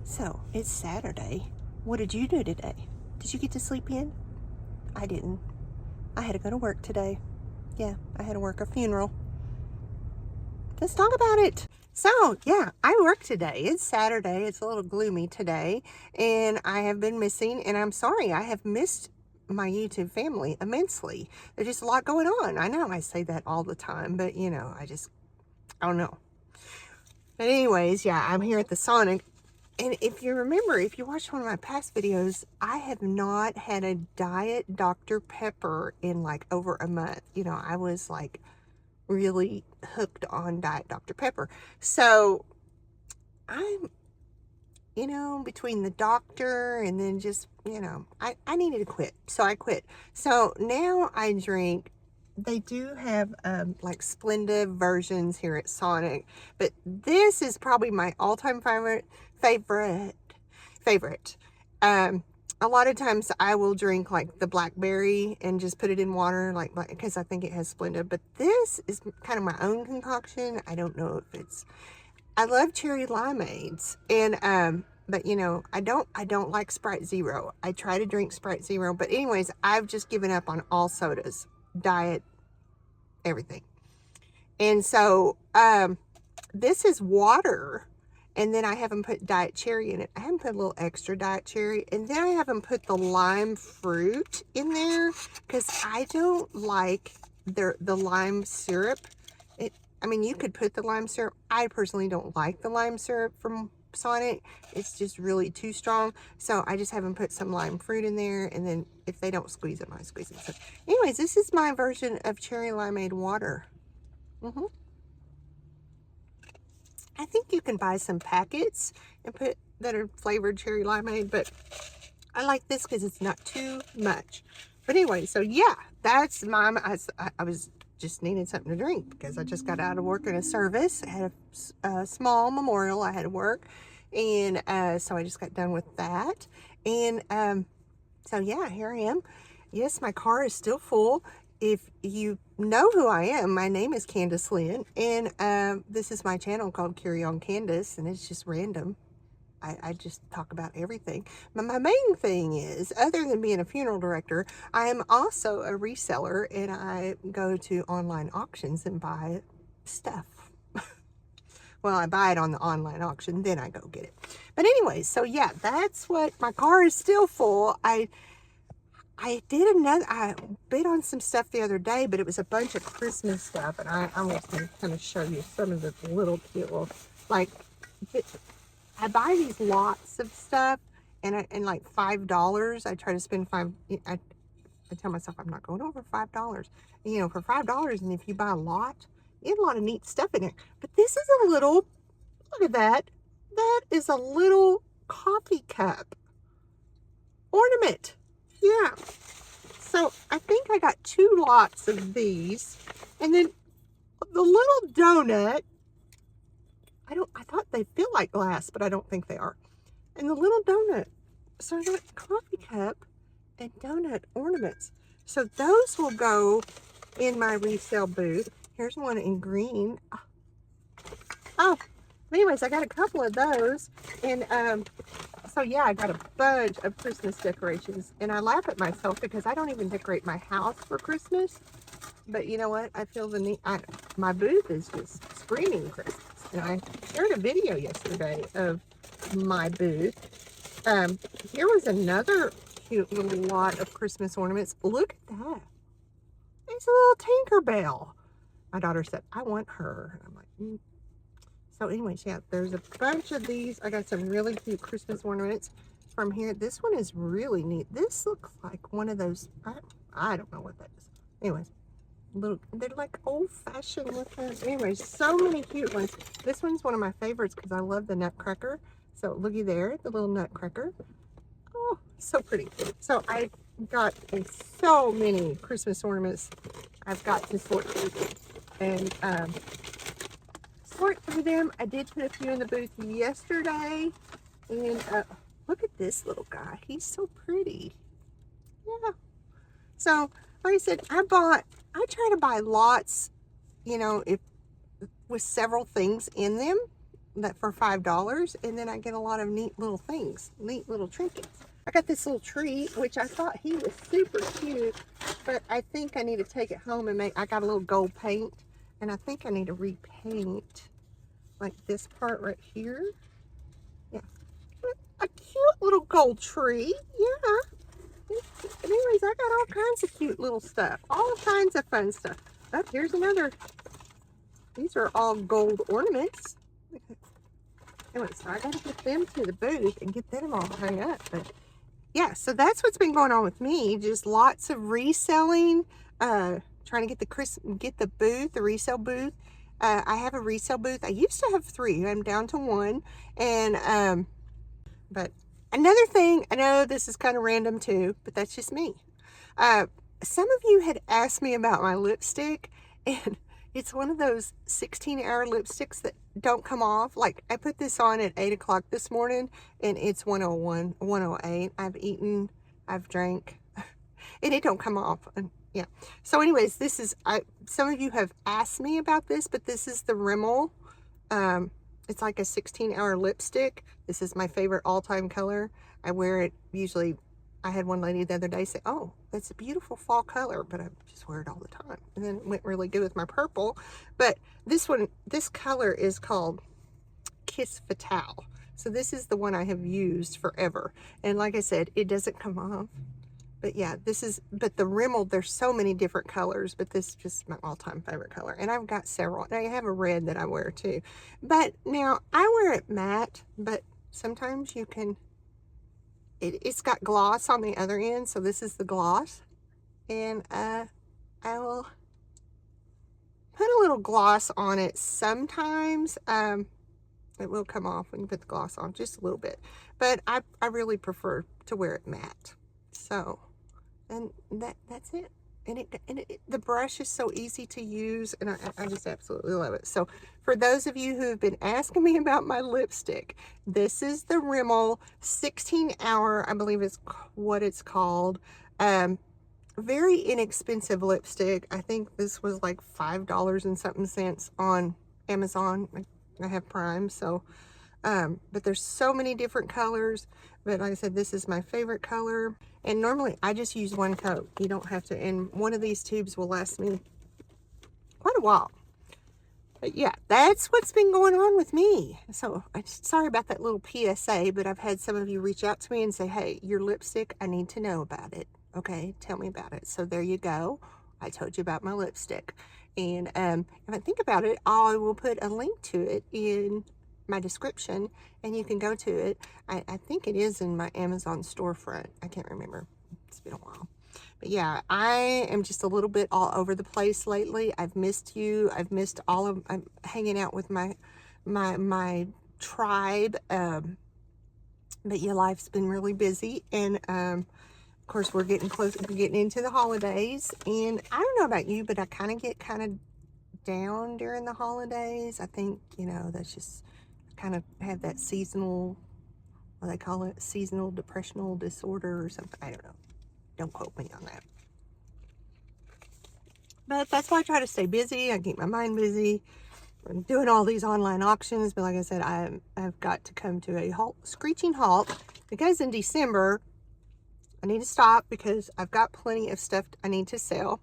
So, it's Saturday. What did you do today? Did you get to sleep in? I didn't. I had to go to work today. Yeah, I had to work a funeral. Let's talk about it. So, yeah, I work today. It's Saturday. It's a little gloomy today. And I have been missing, and I'm sorry, I have missed my YouTube family immensely. There's just a lot going on. I know I say that all the time, but I don't know. But anyways, yeah, I'm here at the Sonic. And if you remember, if you watched one of my past videos, I have not had a Diet Dr. Pepper in like over a month. I was like really hooked on Diet Dr. Pepper. So I'm, between the doctor and then just, I needed to quit. So I quit. So now I drink. They do have like Splenda versions here at Sonic, but this is probably my all-time favorite. A lot of times I will drink like the blackberry and just put it in water, like because I think it has Splenda. But this is kind of my own concoction. I don't know if it's. I love cherry limeades, and but I don't like Sprite Zero. I try to drink Sprite Zero, but anyways, I've just given up on all sodas, diet, everything. And so this is water, and then I haven't put diet cherry in it. I haven't put a little extra diet cherry, and then I haven't put the lime fruit in there because I don't like the lime syrup. You could put the lime syrup. I personally don't like the lime syrup from Sonic. It's just really too strong. So I just haven't put some lime fruit in there. And then if they don't squeeze it, I squeeze it. So anyways, this is my version of cherry limeade water. I think you can buy some packets and put that are flavored cherry limeade, but I like this because it's not too much. But anyway, so yeah, that's I was just needed something to drink because I just got out of work in a service. I had a small memorial I had to work, and so I just got done with that. And so yeah, here I am. Yes, my car is still full. If you know who I am, my name is Candace Lynn, and this is my channel called Carry On Candace, and it's just random. I just talk about everything. But my main thing is, other than being a funeral director, I am also a reseller, and I go to online auctions and buy stuff. Well, I buy it on the online auction, then I go get it. But anyway, so yeah, that's what, my car is still full. I bid on some stuff the other day, but it was a bunch of Christmas stuff, and I was going to kind of show you some of the little cute little, like, I buy these lots of stuff, and like $5, I try to spend I tell myself I'm not going over $5. For $5, and if you buy a lot, you get a lot of neat stuff in it. But this is a little, look at that. That is a little coffee cup ornament. Yeah. So I think I got 2 lots of these. And then the little donut, I thought they feel like glass, but I don't think they are. And the little donut. So I got coffee cup and donut ornaments. So those will go in my resale booth. Here's one in green. Oh, anyways, I got a couple of those. And so yeah, I got a bunch of Christmas decorations. And I laugh at myself because I don't even decorate my house for Christmas. But you know what? I feel the need. My booth is just screaming Christmas. And I shared a video yesterday of my booth. Here was another cute little lot of Christmas ornaments. Look at that. It's a little Tinkerbell. My daughter said, I want her. And I'm like, So anyways, yeah, there's a bunch of these. I got some really cute Christmas ornaments from here. This one is really neat. This looks like one of those, I don't know what that is. Anyways, they're like old-fashioned looking. Anyways, so many cute ones. This one's one of my favorites because I love the nutcracker. So looky there, the little nutcracker. Oh, so pretty. So I got so many Christmas ornaments. I've got to sort through and sort through them. I did put a few in the booth yesterday, and look at this little guy. He's so pretty. Yeah. So like I said, I try to buy lots, if with several things in them. that for $5, and then I get a lot of neat little things, neat little trinkets. I got this little tree, which I thought he was super cute, but I think I need to take it home and I got a little gold paint, and I think I need to repaint like this part right here. Yeah, a cute little gold tree. Yeah. Anyways, I got all kinds of cute little stuff, all kinds of fun stuff. Oh, here's another. These are all gold ornaments. Anyway, so I gotta get them to the booth and get them all hung up. But yeah, so that's what's been going on with me. Just lots of reselling, trying to get the booth, the resale booth. I have a resale booth. I used to have 3. I'm down to 1. And but another thing, I know this is kind of random too, but that's just me. Some of you had asked me about my lipstick, and it's one of those 16-hour lipsticks that don't come off. Like, I put this on at 8 o'clock this morning, and it's 1:01, 1:08. I've eaten, I've drank, and it don't come off. And yeah. So anyways, this is, some of you have asked me about this, but this is the Rimmel. It's like a 16-hour lipstick. This is my favorite all-time color. I wear it usually. I had one lady the other day say, oh, that's a beautiful fall color, but I just wear it all the time. And then it went really good with my purple. But this one, this color is called Kiss Fatale. So this is the one I have used forever. And like I said, it doesn't come off. But yeah, but the Rimmel, there's so many different colors, but this is just my all-time favorite color. And I've got several. And I have a red that I wear too. But now, I wear it matte, but sometimes you can, it's got gloss on the other end, so this is the gloss. And I will put a little gloss on it sometimes. It will come off when you put the gloss on, just a little bit. But I really prefer to wear it matte. So, and that's it. And the brush is so easy to use, and I just absolutely love it. So for those of you who have been asking me about my lipstick, this is the Rimmel 16-hour, I believe is what it's called. Very inexpensive lipstick. I think this was like $5 and something cents on Amazon. I have Prime, so but there's so many different colors. But like I said, this is my favorite color. And normally I just use one coat. You don't have to, and one of these tubes will last me quite a while. But yeah, that's what's been going on with me. So I'm sorry about that little PSA, but I've had some of you reach out to me and say, hey, your lipstick, I need to know about it. Okay, tell me about it. So there you go. I told you about my lipstick. And if I think about it, I will put a link to it in my description, and you can go to it. I think it is in my Amazon storefront. I can't remember. It's been a while. But yeah, I am just a little bit all over the place lately. I've missed you. I've missed I'm hanging out with my tribe. But yeah, life's been really busy, and of course we're getting close. We're getting into the holidays, and I don't know about you, but I kind of get down during the holidays. I think, you know, that's just kind of have that seasonal, what they call it, seasonal depressional disorder or something. I don't know. Don't quote me on that. But that's why I try to stay busy. I keep my mind busy. I'm doing all these online auctions, but like I said, I've got to come to a screeching halt, because in December I need to stop because I've got plenty of stuff I need to sell.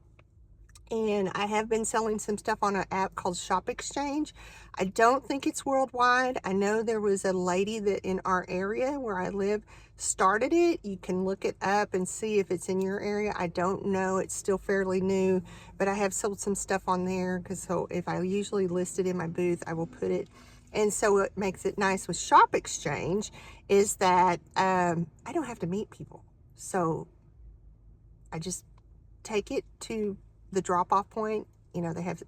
And I have been selling some stuff on an app called Shop Exchange. I don't think it's worldwide. I know there was a lady that in our area where I live started it. You can look it up and see if it's in your area. I don't know. It's still fairly new, but I have sold some stuff on there, because so if I usually list it in my booth, I will put it. And so what makes it nice with Shop Exchange is that I don't have to meet people. So I just take it to the drop-off point. You know, they have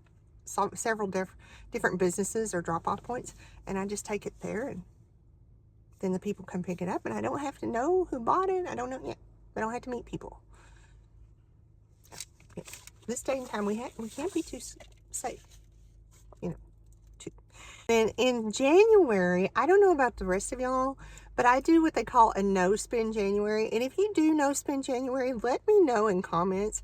several different businesses or drop-off points, and I just take it there, and then the people come pick it up, and I don't have to know who bought it. I don't know yet. I don't have to meet people. Yeah. This day and time, we can't be too safe, you know. And in January, I don't know about the rest of y'all, but I do what they call a no-spend January. And if you do no-spend January, let me know in comments.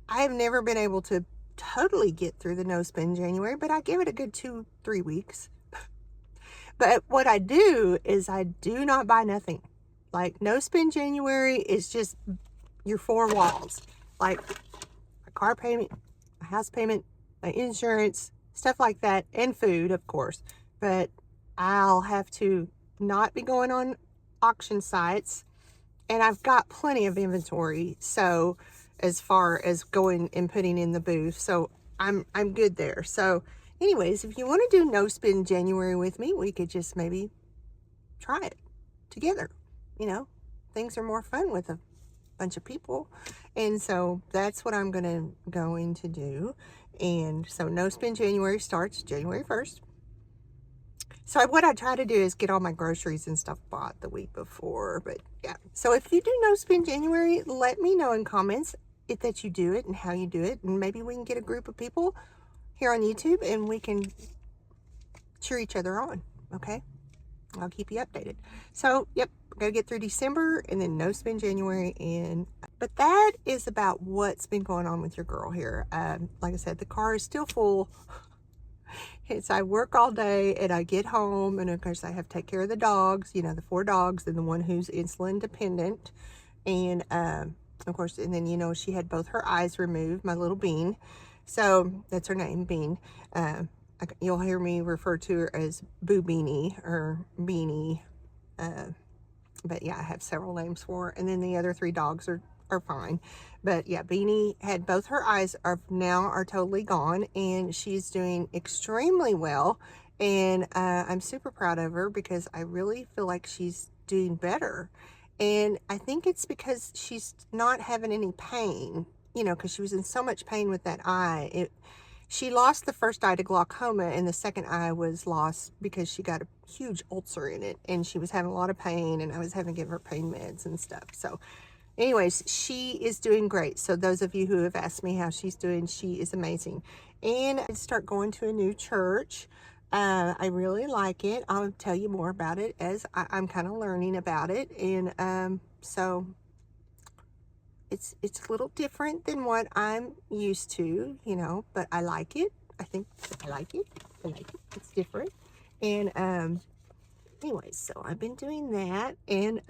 I have never been able to totally get through the no-spend January, but I give it a good 2-3 weeks. But what I do is I do not buy nothing. Like, no spend January is just your four walls. Like, my car payment, my house payment, my insurance, stuff like that, and food, of course. But I'll have to not be going on auction sites, and I've got plenty of inventory. So as far as going and putting in the booth, so I'm good there. So anyways, if you want to do no spend January with me, we could just maybe try it together. You know, things are more fun with a bunch of people. And so that's what I'm going to do. And so no spend January starts January 1st. So what I try to do is get all my groceries and stuff bought the week before. But yeah, so if you do no spend January, let me know in comments that you do it and how you do it. And maybe we can get a group of people here on YouTube and we can cheer each other on. Okay, I'll keep you updated. So yep, gotta get through December and then no spend January. But that is about what's been going on with your girl here. Like I said, the car is still full. It's, I work all day and I get home, and of course I have to take care of the dogs, you know, the 4 dogs and the one who's insulin dependent. And of course, and then, you know, she had both her eyes removed, my little Bean. So that's her name, Bean. You'll hear me refer to her as Boo Beanie or Beanie. But yeah, I have several names for her. And then the other 3 dogs are fine. But yeah, Beanie had both her eyes are totally gone, and she's doing extremely well. And I'm super proud of her because I really feel like she's doing better. And I think it's because she's not having any pain, you know, because she was in so much pain with that eye. She lost the first eye to glaucoma, and the second eye was lost because she got a huge ulcer in it, and she was having a lot of pain, and I was having to give her pain meds and stuff. So anyways, she is doing great. So those of you who have asked me how she's doing, she is amazing. And I start going to a new church. I really like it. I'll tell you more about it as I'm kind of learning about it. And so it's a little different than what I'm used to, you know, but I like it. I think I like it. I like it. It's different. And anyways, so I've been doing that. And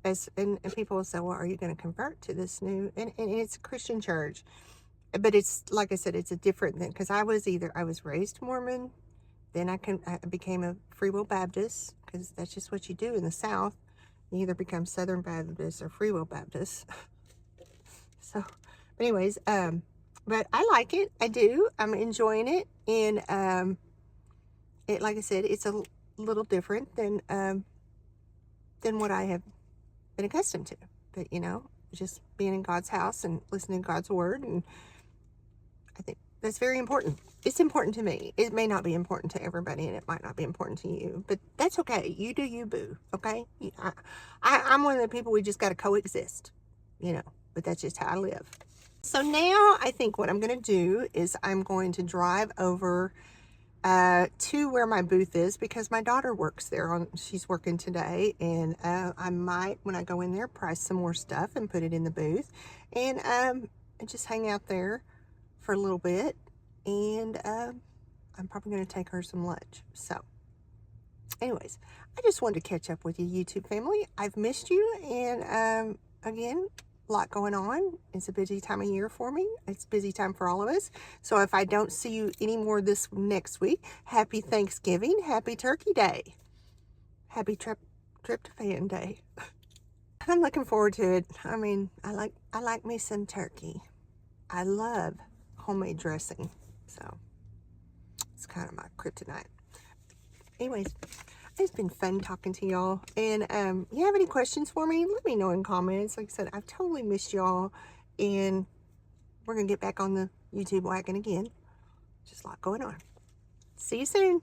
and people will say, well, are you going to convert to this new, and it's a Christian church, but it's, like I said, it's a different thing, because I was raised Mormon, then I became a Free Will Baptist, because that's just what you do in the South. You either become Southern Baptist or Free Will Baptist. So, but anyways, but I like it. I do. I'm enjoying it. And like I said, it's a little different than what I have been accustomed to. But, you know, just being in God's house and listening to God's word, and I think that's very important. It's important to me. It may not be important to everybody, and it might not be important to you, but that's okay. You do you, boo. Okay, I'm one of the people, we just got to coexist, you know, but that's just how I live. So now I think what I'm going to do is I'm going to drive over to where my booth is, because my daughter works there. She's working today, and I might, when I go in there, price some more stuff and put it in the booth, and just hang out there for a little bit. And I'm probably going to take her some lunch. So anyways, I just wanted to catch up with you, YouTube family. I've missed you, and again, a lot going on. It's a busy time of year for me. It's a busy time for all of us. So if I don't see you anymore this next week, happy Thanksgiving, happy Turkey Day, happy Tryptophan Day. I'm looking forward to it. I mean, I like me some turkey. I love homemade dressing, so it's kind of my kryptonite. Anyways, it's been fun talking to y'all, and you have any questions for me, let me know in comments. Like I said, I've totally missed y'all, and we're gonna get back on the YouTube wagon again. Just a lot going on. See you soon.